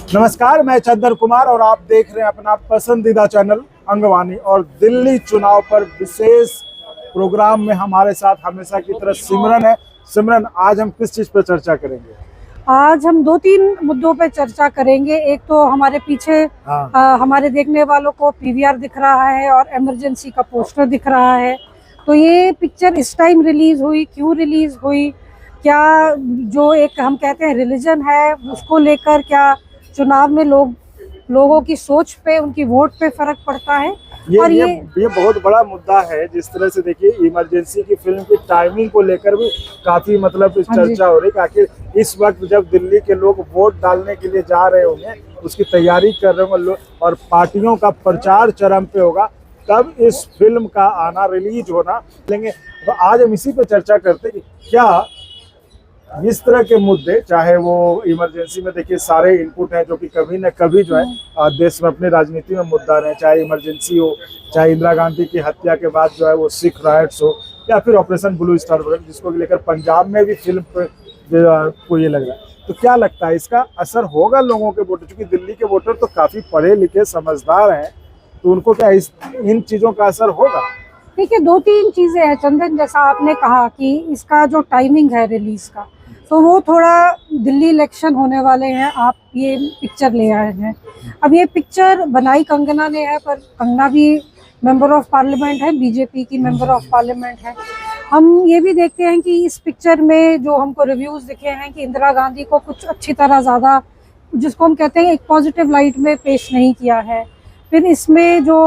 नमस्कार, मैं चंदन कुमार और आप देख रहे हैं अपना पसंदीदा चैनल अंगवानी। और दिल्ली चुनाव पर विशेष प्रोग्राम में हमारे साथ हमेशा की तरह सिमरन है। सिमरन, आज हम किस चीज पर चर्चा करेंगे? आज हम 2-3 मुद्दों पे चर्चा करेंगे। एक तो हमारे पीछे हमारे देखने वालों को पीवीआर दिख रहा है और इमरजेंसी का पोस्टर दिख रहा है। तो ये पिक्चर इस टाइम रिलीज हुई, क्यों रिलीज हुई, क्या जो एक हम कहते हैं रिलीजन है उसको लेकर क्या चुनाव में लोगों की सोच पे, उनकी वोट पे फर्क पड़ता है। और ये बहुत बड़ा मुद्दा है। जिस तरह से देखिए, इमरजेंसी की फिल्म की टाइमिंग को लेकर भी काफी चर्चा हो रही है। आखिर इस वक्त जब दिल्ली के लोग वोट डालने के लिए जा रहे होंगे, उसकी तैयारी कर रहे होंगे और पार्टियों का प्रचार चरम पे होगा, तब इस फिल्म का आना, रिलीज होना लेंगे। तो आज हम इसी पे चर्चा करते हैं कि क्या इस तरह के मुद्दे, चाहे वो इमरजेंसी में देखिए सारे इनपुट हैं जो कि कभी न कभी जो है देश में अपनी राजनीति में मुद्दा रहे, चाहे इमरजेंसी हो, चाहे इंदिरा गांधी की हत्या के बाद जो है वो सिख राइट्स हो, या फिर ऑपरेशन ब्लू स्टार वगैरह, जिसको लेकर पंजाब में भी फिल्म को ये लग रहा है। तो क्या लगता है, इसका असर होगा लोगों के वोटर? क्योंकि दिल्ली के वोटर तो काफी पढ़े लिखे समझदार हैं, तो उनको क्या इन चीजों का असर होगा? देखिए, 2-3 चीजें हैं चंदन। जैसा आपने कहा कि इसका जो टाइमिंग है रिलीज का, तो वो थोड़ा दिल्ली इलेक्शन होने वाले हैं, आप ये पिक्चर ले आए हैं। अब ये पिक्चर बनाई कंगना ने है, पर कंगना भी मेंबर ऑफ पार्लियामेंट है, बीजेपी की मेंबर ऑफ पार्लियामेंट है। हम ये भी देखते हैं कि इस पिक्चर में जो हमको रिव्यूज दिखे हैं कि इंदिरा गांधी को कुछ अच्छी तरह ज़्यादा, जिसको हम कहते हैं एक पॉजिटिव लाइट में पेश नहीं किया है। फिर इसमें जो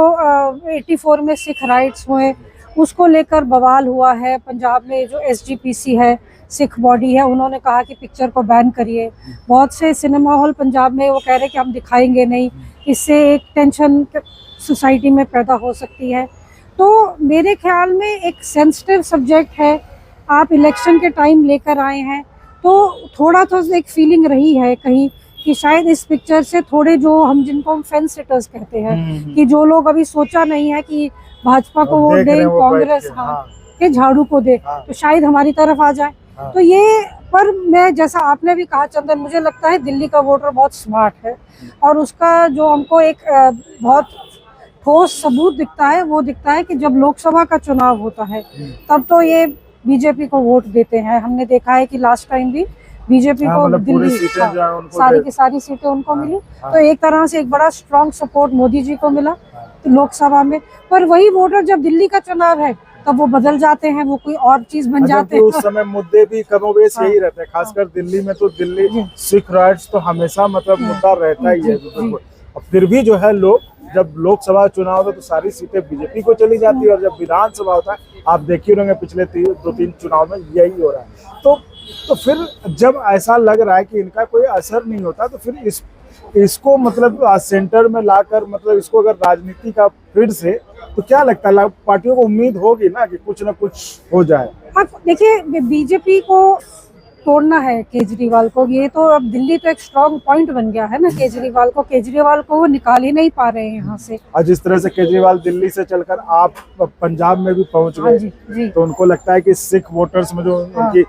84 में सिख राइट्स हुए, उसको लेकर बवाल हुआ है। पंजाब में जो SGPC है, सिख बॉडी है, उन्होंने कहा कि पिक्चर को बैन करिए। बहुत से सिनेमा हॉल पंजाब में वो कह रहे हैं कि हम दिखाएंगे नहीं, इससे एक टेंशन सोसाइटी में पैदा हो सकती है। तो मेरे ख्याल में एक सेंसिटिव सब्जेक्ट है, आप इलेक्शन के टाइम लेकर आए हैं, तो थोड़ा तो एक फीलिंग रही है कहीं कि शायद इस पिक्चर से थोड़े जो हम जिनको हम फेंस सिटर्स कहते हैं, कि जो लोग अभी सोचा नहीं है कि भाजपा को वोट दे, कांग्रेस के झाड़ू को दे, तो शायद हमारी तरफ आ जाए। तो ये, पर मैं, जैसा आपने भी कहा चंदन, मुझे लगता है दिल्ली का वोटर बहुत स्मार्ट है और उसका जो हमको एक बहुत ठोस सबूत दिखता है, वो दिखता है कि जब लोकसभा का चुनाव होता है तब तो ये बीजेपी को वोट देते हैं। हमने देखा है कि लास्ट टाइम भी बीजेपी को दिल्ली सारी की सारी सीटें उनको मिली। तो एक तरह से एक बड़ा स्ट्रॉन्ग सपोर्ट मोदी जी को मिला लोकसभा में। पर वही वोटर जब दिल्ली का चुनाव है तब वो बदल जाते हैं, वो कोई और चीज बन जाते हैं। उस समय मुद्दे भी कमोबेश यही रहते हैं, खासकर दिल्ली में। तो दिल्ली सिख राइट्स तो हमेशा मुद्दा रहता ही है। और फिर भी जो है, लोग जब लोकसभा चुनाव होता है तो सारी सीटें बीजेपी को चली जाती है, और जब विधानसभा होता है, आप देखिए होंगे पिछले 2-3 चुनाव में यही हो रहा है। तो फिर जब ऐसा लग रहा है कि इनका कोई असर नहीं होता, तो फिर इसको सेंटर में लाकर इसको अगर राजनीति का फिर से, तो क्या लगता है पार्टियों को उम्मीद होगी ना कि कुछ ना कुछ हो जाए? अब देखिए, बीजेपी को तोड़ना है केजरीवाल को, ये तो अब दिल्ली तो एक स्ट्रॉन्ग पॉइंट बन गया है ना केजरीवाल को वो निकाल ही नहीं पा रहे हैं यहाँ से। और जिस तरह से केजरीवाल दिल्ली से चलकर आप पंजाब में भी पहुंच गए, तो उनको लगता है कि सिख वोटर्स में जो उनकी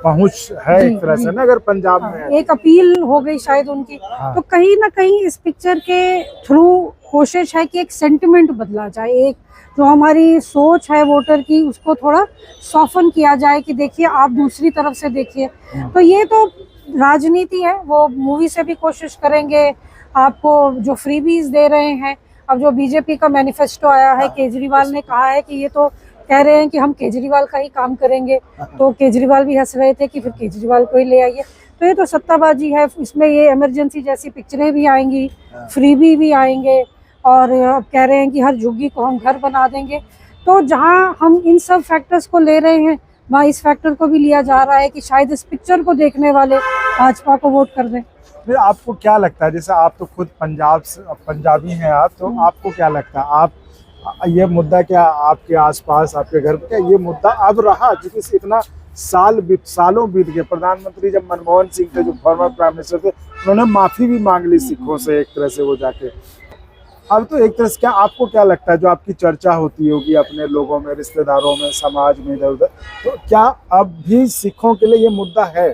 पहुंच है एक तरह से ना, अगर पंजाब में एक अपील हो गई शायद उनकी। तो कहीं ना कहीं इस पिक्चर के थ्रू कोशिश है कि एक सेंटिमेंट बदला जाए, एक जो हमारी सोच है वोटर की, उसको थोड़ा सॉफन किया जाए कि देखिए आप दूसरी तरफ से देखिए। तो ये तो राजनीति है, वो मूवी से भी कोशिश करेंगे। आपको जो फ्रीबीज दे रहे हैं, अब जो बीजेपी का मैनिफेस्टो आया है, केजरीवाल ने कहा है कि ये तो कह रहे हैं कि हम केजरीवाल का ही काम करेंगे, तो केजरीवाल भी हंस रहे थे कि फिर केजरीवाल को ही ले आइए। तो ये तो सत्ताबाजी है, इसमें ये इमरजेंसी जैसी पिक्चरें भी आएंगी, फ्रीबी भी आएंगे, और अब कह रहे हैं कि हर झुग्गी को हम घर बना देंगे। तो जहां हम इन सब फैक्टर्स को ले रहे हैं, वहाँ इस फैक्टर को भी लिया जा रहा है कि शायद इस पिक्चर को देखने वाले भाजपा को वोट कर दें। फिर आपको क्या लगता है, जैसे आप तो खुद पंजाबी हैं आप, तो आपको क्या लगता है, आप ये मुद्दा क्या आपके आसपास, आपके घर में क्या ये मुद्दा अब रहा? क्योंकि इतना सालों बीत गए। प्रधानमंत्री जब मनमोहन सिंह थे, जो फॉर्मर प्राइम मिनिस्टर थे, उन्होंने माफी भी मांग ली सिखों से एक तरह से वो जाके। अब तो एक तरह से क्या आपको क्या लगता है, जो आपकी चर्चा होती होगी अपने लोगों में, रिश्तेदारों में, समाज में, इधर उधर, तो क्या अब भी सिखों के लिए ये मुद्दा है?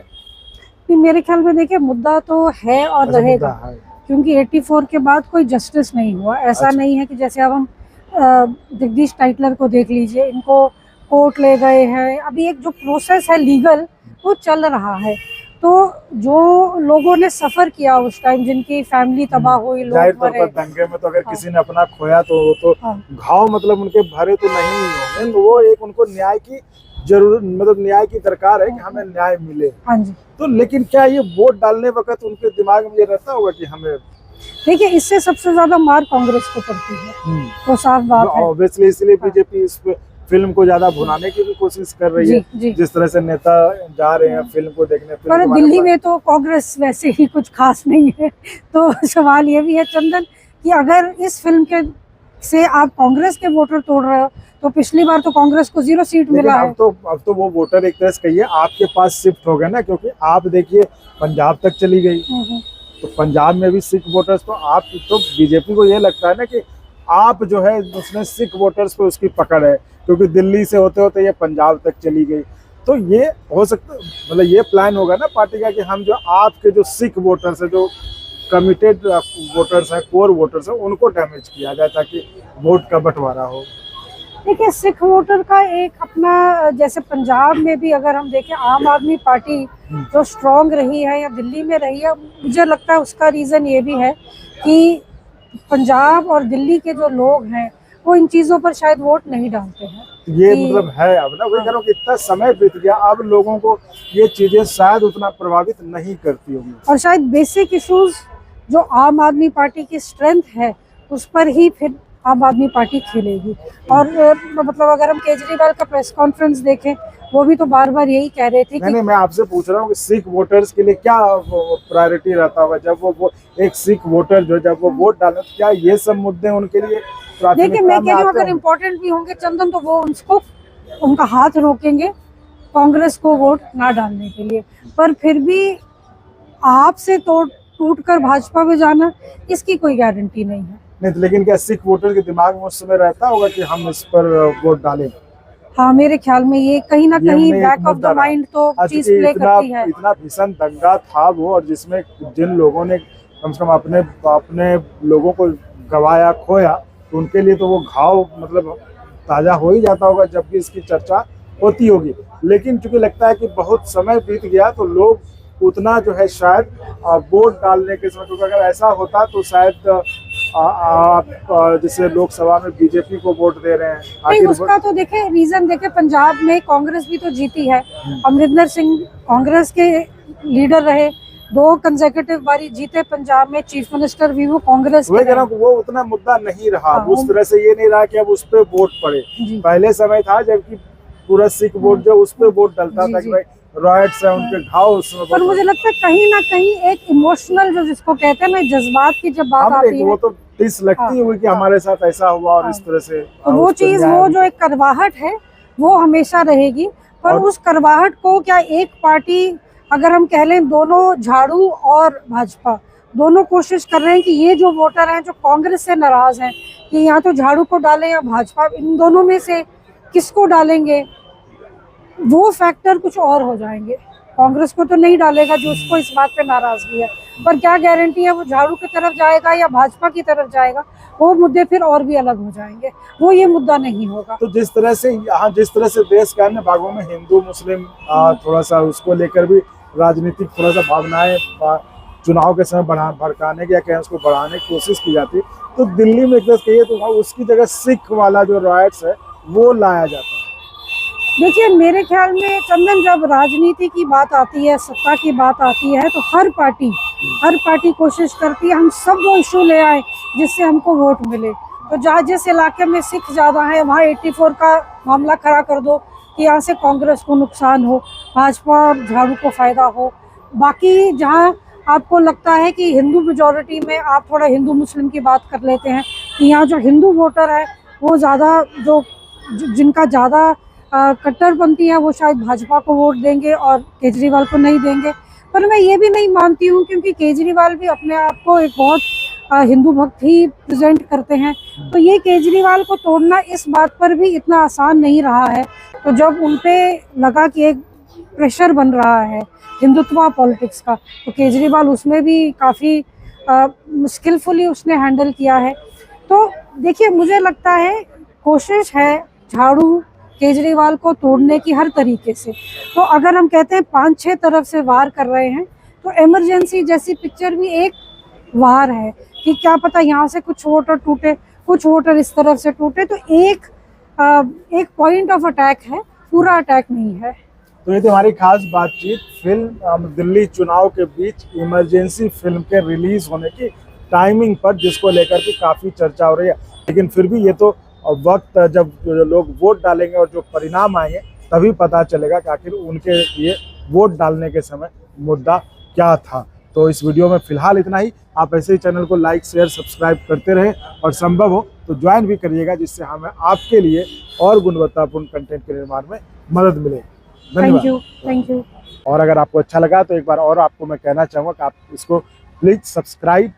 मेरे ख्याल में देखिए, मुद्दा तो है और रहेगा। क्योंकि 84 के बाद कोई जस्टिस नहीं हुआ। ऐसा अच्छा। नहीं है कि जैसे अब हम जगदीश टाइटलर को देख लीजिए, इनको कोर्ट ले गए हैं, अभी एक जो प्रोसेस है लीगल वो चल रहा है। तो जो लोगों ने सफर किया उस टाइम, जिनकी फैमिली तबाह हुई, जाहिर लोग तौर मरे, पर दंगे में तो अगर हाँ। किसी ने अपना खोया तो वो तो हाँ घाव मतलब उनके भरे तो नहीं होंगे, तो वो एक उनको न्याय की जरूरत, मतलब न्याय की दरकार है कि हमें न्याय मिले। हाँ जी। तो लेकिन क्या ये वोट डालने वक्त उनके दिमाग में ये रहता होगा कि हमें, देखिए, इससे सबसे ज्यादा मार कांग्रेस को पड़ती है, तो साफ बात है। ऑब्वियसली इसलिए बीजेपी इस फिल्म को ज्यादा भुनाने की भी कोशिश कर रही है, जी। जिस तरह से नेता जा रहे हैं फिल्म को देखने। पर दिल्ली में तो कांग्रेस वैसे ही कुछ खास नहीं है। तो सवाल ये भी है चंदन कि अगर इस फिल्म के से आप कांग्रेस के वोटर तोड़ रहे हो, तो पिछली बार तो कांग्रेस को 0 सीट मिला है। अब तो वो वोटर एक तरह से कहिए आपके पास शिफ्ट हो गए ना, क्योंकि आप देखिए पंजाब तक चली गई, तो पंजाब में भी सिख वोटर्स, तो आप तो बीजेपी को ये लगता है ना कि आप जो है उसने सिख वोटर्स पे उसकी पकड़ है, क्योंकि दिल्ली से होते होते ये पंजाब तक चली गई। तो ये हो सकता, मतलब ये प्लान होगा ना पार्टी का कि हम जो आपके जो सिख वोटर्स है, जो कमिटेड वोटर्स हैं, कोर वोटर्स हैं, उनको डैमेज किया जाए ताकि वोट का बंटवारा हो। देखिए, सिख वोटर का एक अपना, जैसे पंजाब में भी अगर हम देखें, आम आदमी पार्टी जो स्ट्रॉन्ग रही है या दिल्ली में रही है, मुझे लगता है उसका रीज़न ये भी है कि पंजाब और दिल्ली के जो लोग हैं वो इन चीज़ों पर शायद वोट नहीं डालते हैं। ये मतलब है, अब ना वही कह रहा हूं कि इतना समय बीत गया, अब लोगों को ये चीजें शायद उतना प्रभावित नहीं करती होंगी, और शायद बेसिक इश्यूज जो आम आदमी पार्टी की स्ट्रेंथ है उस पर ही फिर आम आदमी पार्टी खेलेगी। और मतलब अगर हम केजरीवाल का प्रेस कॉन्फ्रेंस देखें, वो भी तो बार बार यही कह रहे थे कि नहीं, मैं आपसे पूछ रहा हूँ कि सिख वोटर्स के लिए क्या प्रायोरिटी रहता होगा जब वो एक सिख वोटर जो जब वो वोट डाले, तो क्या ये सब मुद्दे उनके लिए देखिए, मैं कह रही हूँ अगर इम्पोर्टेंट भी होंगे चंदन, तो वो उसको उनका हाथ रोकेंगे कांग्रेस को वोट ना डालने के लिए। पर फिर भी आपसे टूट कर भाजपा में जाना, इसकी कोई गारंटी नहीं है। नहीं, लेकिन क्या सिख वोटर के दिमाग में उस समय रहता होगा कि हम इस पर वोट डालें? हाँ, मेरे ख्याल में ये कहीं ना कहीं बैक ऑफ द माइंड तो चीज प्ले करती है। इतना भीषण दंगा था वो, और जिसमें जिन लोगों ने कम से कम अपने लोगों को गवाया, खोया, तो उनके लिए तो वो घाव मतलब ताजा हो ही जाता होगा जब भी इसकी चर्चा होती होगी। लेकिन चूंकि लगता है कि बहुत समय बीत गया, तो लोग उतना जो है शायद वोट डालने के समय, क्योंकि अगर ऐसा होता तो शायद आप जैसे लोकसभा में बीजेपी को वोट दे रहे हैं, नहीं, उसका तो देखे रीजन देखे, पंजाब में कांग्रेस भी तो जीती है। अमरिंदर सिंह कांग्रेस के लीडर रहे, 2 कंसेक्यूटिव बारी जीते पंजाब में, चीफ मिनिस्टर भी वो कांग्रेस के रहे। वो उतना मुद्दा नहीं रहा, उस तरह से ये नहीं रहा कि अब उस पर वोट पड़े। पहले समय था जबकि पूरा सिख वोट जो उस पर वोट डलता था कि भाई रॉयट्स है, उनके घाव उसमें। पर मुझे लगता है कहीं ना कहीं एक इमोशनल, जो जिसको कहते हैं ना, जज्बात की जब बात आती है, वो तो टिस लगती हुई कि हमारे साथ ऐसा हुआ और इस तरह से, तो वो चीज, वो जो एक करवाहट है वो हमेशा रहेगी। पर उस करवाहट को क्या एक पार्टी, अगर हम कह लें दोनों, झाड़ू और भाजपा दोनों कोशिश कर रहे हैं कि ये जो वोटर हैं जो कांग्रेस से नाराज हैं कि या तो झाड़ू को डालें या भाजपा, इन दोनों में से किसको डालेंगे, वो फैक्टर कुछ और हो जाएंगे। कांग्रेस को तो नहीं डालेगा जो उसको इस बात पे नाराजगी है, पर क्या गारंटी है वो झाड़ू की तरफ जाएगा या भाजपा की तरफ जाएगा, वो मुद्दे फिर और भी अलग हो जाएंगे, वो ये मुद्दा नहीं होगा। तो जिस तरह से यहाँ, जिस तरह से देश के अन्य भागों में हिंदू मुस्लिम थोड़ा सा उसको लेकर भी राजनीतिक थोड़ा सा भावनाएं चुनाव के समय भड़काने की या कहीं उसको बढ़ाने की कोशिश की जाती है, तो दिल्ली में एक तरह कहिए तो उसकी जगह सिख वाला जो रॉयट्स है वो लाया जाता है। देखिए, मेरे ख्याल में चंदन, जब राजनीति की बात आती है, सत्ता की बात आती है, तो हर पार्टी कोशिश करती है हम सब वो इशू ले आए जिससे हमको वोट मिले। तो जहाँ जिस इलाके में सिख ज़्यादा है वहाँ 84 का मामला खड़ा कर दो कि यहाँ से कांग्रेस को नुकसान हो, भाजपा और झाड़ू को फ़ायदा हो। बाकी जहाँ आपको लगता है कि हिंदू मेजॉरिटी में, आप थोड़ा हिंदू मुस्लिम की बात कर लेते हैं कि यहाँ जो हिंदू वोटर है वो ज़्यादा, जो जिनका ज़्यादा कट्टरपंथी है वो शायद भाजपा को वोट देंगे और केजरीवाल को नहीं देंगे। पर मैं ये भी नहीं मानती हूँ, क्योंकि केजरीवाल भी अपने आप को एक बहुत हिंदू भक्त ही प्रेजेंट करते हैं। तो ये केजरीवाल को तोड़ना इस बात पर भी इतना आसान नहीं रहा है। तो जब उनपे लगा कि एक प्रेशर बन रहा है हिंदुत्व पॉलिटिक्स का, तो केजरीवाल उसमें भी काफ़ी स्किलफुली उसने हैंडल किया है। तो देखिए, मुझे लगता है कोशिश है झाड़ू केजरीवाल को तोड़ने की हर तरीके से। तो अगर हम कहते हैं 5-6 तरफ से वार कर रहे हैं, तो इमरजेंसी जैसी पिक्चर भी एक वार है कि क्या पता यहाँ से कुछ वोटर टूटे, कुछ वोटर इस तरफ से टूटे। तो एक पॉइंट ऑफ अटैक है, पूरा अटैक नहीं है। तो ये थी हमारी खास बातचीत फिल्म दिल्ली चुनाव के बीच इमरजेंसी फिल्म के रिलीज होने की टाइमिंग पर, जिसको लेकर के काफ़ी चर्चा हो रही है। लेकिन फिर भी ये तो वक्त जब लोग वोट डालेंगे और जो परिणाम आएंगे तभी पता चलेगा कि आखिर उनके लिए वोट डालने के समय मुद्दा क्या था। तो इस वीडियो में फिलहाल इतना ही। आप ऐसे ही चैनल को लाइक शेयर सब्सक्राइब करते रहें और संभव हो तो ज्वाइन भी करिएगा, जिससे हमें आपके लिए और गुणवत्तापूर्ण कंटेंट के निर्माण में मदद मिले। धन्यवाद। Thank you. और अगर आपको अच्छा लगा तो एक बार और आपको मैं कहना चाहूँगा कि आप इसको प्लीज़ सब्सक्राइब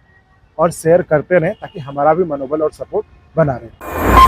और शेयर करते रहें, ताकि हमारा भी मनोबल और सपोर्ट बना रहे।